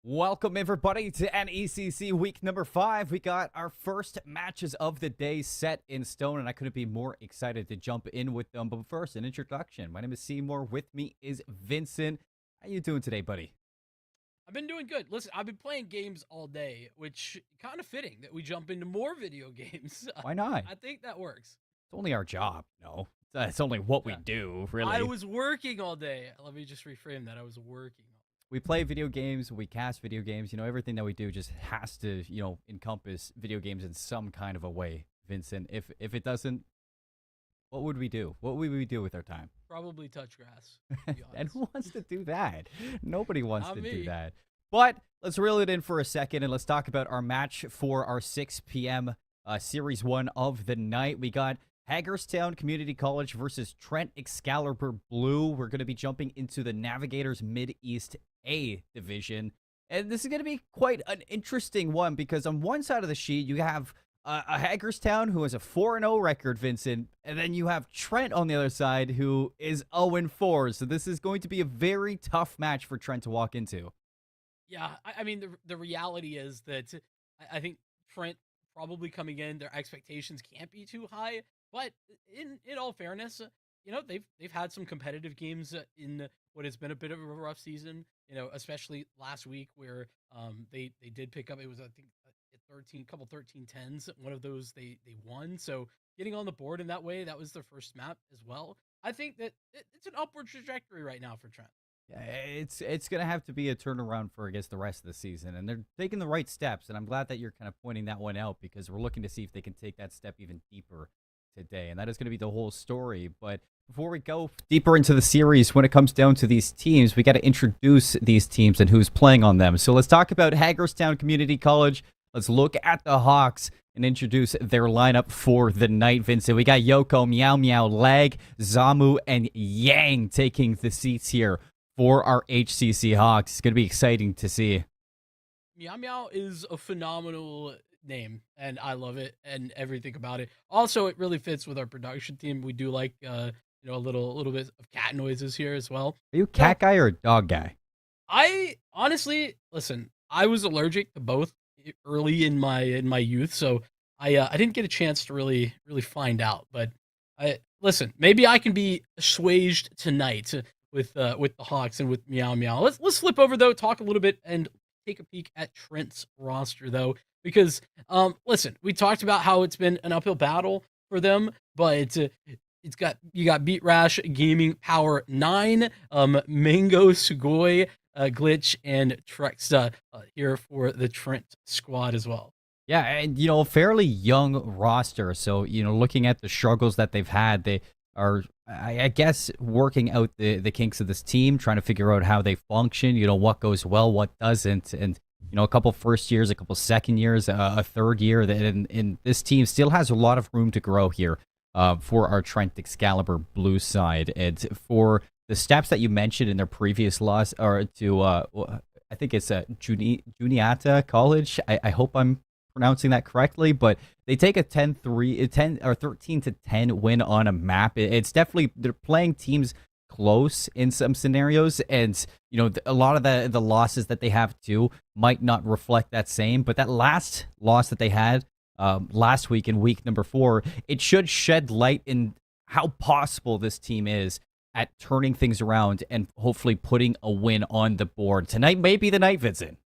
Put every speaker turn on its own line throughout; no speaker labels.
Welcome, everybody, to NECC week number 5. We got our first matches of the day set in stone, and I couldn't be more excited to jump in with them. But first, an introduction. My name is Seymour. With me is Vincent. How you doing today, buddy?
I've been doing good. Listen, I've been playing games all day, which kind of fitting that we jump into more video games.
Why not?
I think that works.
It's only our job, It's only what we
Yeah.
do,
I
really.
was working all day. Let me just reframe that. I was working.
We play video games, we cast video games, everything that we do just has to, encompass video games in some kind of a way, Vincent. If it doesn't, what would we do? What would we do with our time?
Probably touch grass, to be
And
honest.
who wants to do that? Nobody wants
Not
to do
me.
that. But let's reel it in for a second and let's talk about our match for our 6 p.m. Series 1 of the night. We got Hagerstown Community College versus Trent Excalibur Blue. We're going to be jumping into the Navigators Mid-East A division. And this is going to be quite an interesting one because on one side of the sheet, you have a Hagerstown who has a 4-0 record, Vincent, and then you have Trent on the other side who is 0-4. So this is going to be a very tough match for Trent to walk into.
Yeah, I mean, the reality is that I think Trent probably coming in, their expectations can't be too high. But in all fairness, they've had some competitive games in what has been a bit of a rough season. Especially last week where they did pick up. It was, I think, a 13-10s. One of those they won. So getting on the board in that way, that was their first map as well. I think that it's an upward trajectory right now for Trent.
Yeah, it's gonna have to be a turnaround for, I guess, the rest of the season, and they're taking the right steps. And I'm glad that you're kind of pointing that one out because we're looking to see if they can take that step even deeper today, and that is going to be the whole story. But before we go deeper into the series, when it comes down to these teams, we got to introduce these teams and who's playing on them. So let's talk about Hagerstown Community College. Let's look at the Hawks and introduce their lineup for the night, Vincent. We got Yoko, Meow Meow, Lag, Zamu, and Yang taking the seats here for our HCC Hawks. It's going to be exciting to see.
Meow Meow is a phenomenal name, and I love it and everything about it. Also, it really fits with our production team. We do like a little bit of cat noises here as well.
Are you a cat guy or a dog guy?
I honestly listen. I was allergic to both early in my youth, so I didn't get a chance to really find out. But I listen. Maybe I can be assuaged tonight with the Hawks and with Meow Meow. Let's flip over though. Talk a little bit and take a peek at Trent's roster though, because listen, we talked about how it's been an uphill battle for them, but you got Beat Rash Gaming Power 9, Mango Sugoi, Glitch, and Trexa here for the Trent squad as well.
Yeah, and a fairly young roster. So, looking at the struggles that they've had, they are, I guess, working out the kinks of this team, trying to figure out how they function, what goes well, what doesn't. And, a couple first years, a couple second years, a third year. And this team still has a lot of room to grow here for our Trent Excalibur Blue side. And for the steps that you mentioned in their previous loss, or to, I think it's Juniata College. I hope I'm pronouncing that correctly, but they take a 10-3, 10 or 13-10 win on a map. It's definitely, they're playing teams close in some scenarios, and a lot of the losses that they have too might not reflect that same. But that last loss that they had last week in week number 4, it should shed light in how possible this team is at turning things around and hopefully putting a win on the board. Tonight may be the night, Vincent.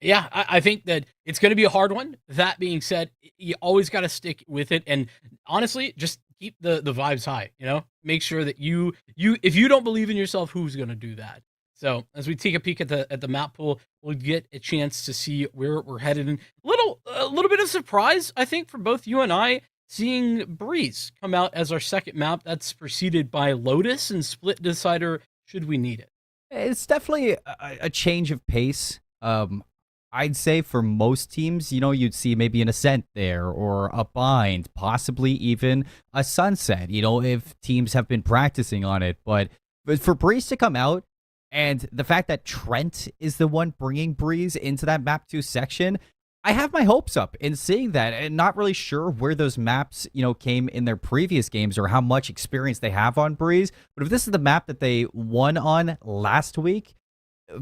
Yeah, I think that it's going to be a hard one. That being said, you always got to stick with it, and honestly, just keep the vibes high. Make sure that you if you don't believe in yourself, who's going to do that? So as we take a peek at the map pool, we'll get a chance to see where we're headed. And a little bit of surprise, I think, for both you and I, seeing Breeze come out as our second map. That's preceded by Lotus and Split Decider. Should we need it?
It's definitely a change of pace. I'd say for most teams, you'd see maybe an Ascent there or a Bind, possibly even a Sunset, if teams have been practicing on it. But for Breeze to come out, and the fact that Trent is the one bringing Breeze into that map 2 section, I have my hopes up in seeing that, and not really sure where those maps, came in their previous games or how much experience they have on Breeze. But if this is the map that they won on last week,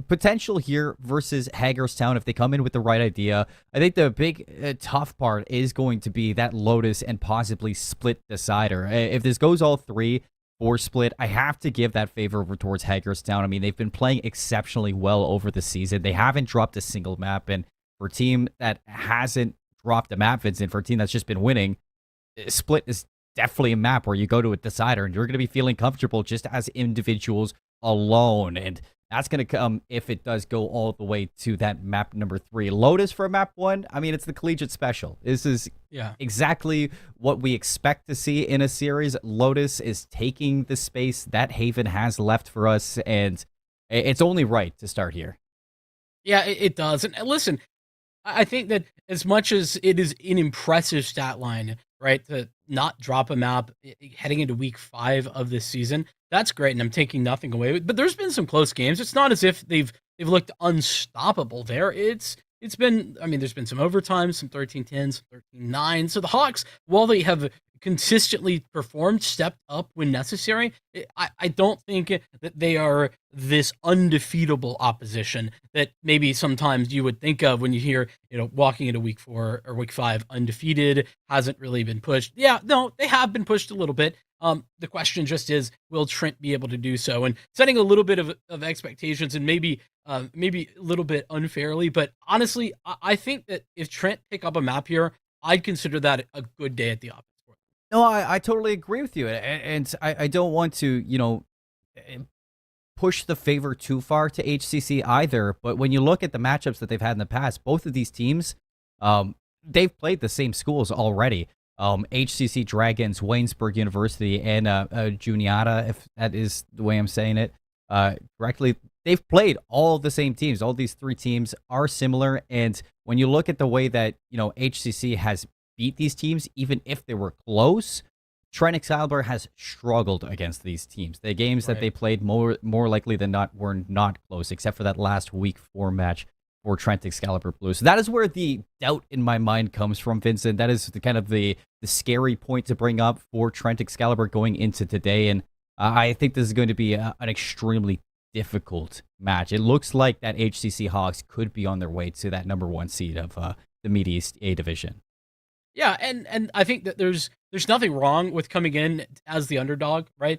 potential here versus Hagerstown if they come in with the right idea. I think the big tough part is going to be that Lotus and possibly Split decider. If this goes all three for Split, I have to give that favor over towards Hagerstown. I mean, they've been playing exceptionally well over the season. They haven't dropped a single map, and for a team that hasn't dropped a map, Vincent, for a team that's just been winning, Split is definitely a map where you go to a decider and you're going to be feeling comfortable just as individuals alone. And that's going to come if it does go all the way to that map number 3. Lotus for map 1, I mean, it's the collegiate special. This is exactly what we expect to see in a series. Lotus is taking the space that Haven has left for us, and it's only right to start here.
Yeah, it does. And listen, I think that as much as it is an impressive stat line, right, to not drop a map heading into week 5 of this season, that's great, and I'm taking nothing away. But there's been some close games. It's not as if they've looked unstoppable there. It's been, I mean, there's been some overtime, some 13-10s, some 13-9. So the Hawks, while they have consistently performed, stepped up when necessary, I don't think that they are this undefeatable opposition that maybe sometimes you would think of when you hear, walking into week 4 or week 5 undefeated, hasn't really been pushed. Yeah, no, they have been pushed a little bit. The question just is, will Trent be able to do so? And setting a little bit of expectations, and maybe a little bit unfairly, but honestly, I think that if Trent pick up a map here, I'd consider that a good day at the office.
No, I totally agree with you. And I don't want to, push the favor too far to HCC either. But when you look at the matchups that they've had in the past, both of these teams, they've played the same schools already. HCC Dragons, Waynesburg University, and Juniata, if that is the way I'm saying it correctly. They've played all the same teams. All these 3 teams are similar. And when you look at the way that, HCC has beat these teams, even if they were close, Trent Excalibur has struggled against these teams. The games that they played more likely than not were not close, except for that last week 4 match for Trent Excalibur Blue. So that is where the doubt in my mind comes from, Vincent. That is kind of the scary point to bring up for Trent Excalibur going into today. And I think this is going to be an extremely difficult match. It looks like that HCC Hawks could be on their way to that number 1 seed of the Mid East A division.
Yeah, and I think that there's nothing wrong with coming in as the underdog, right?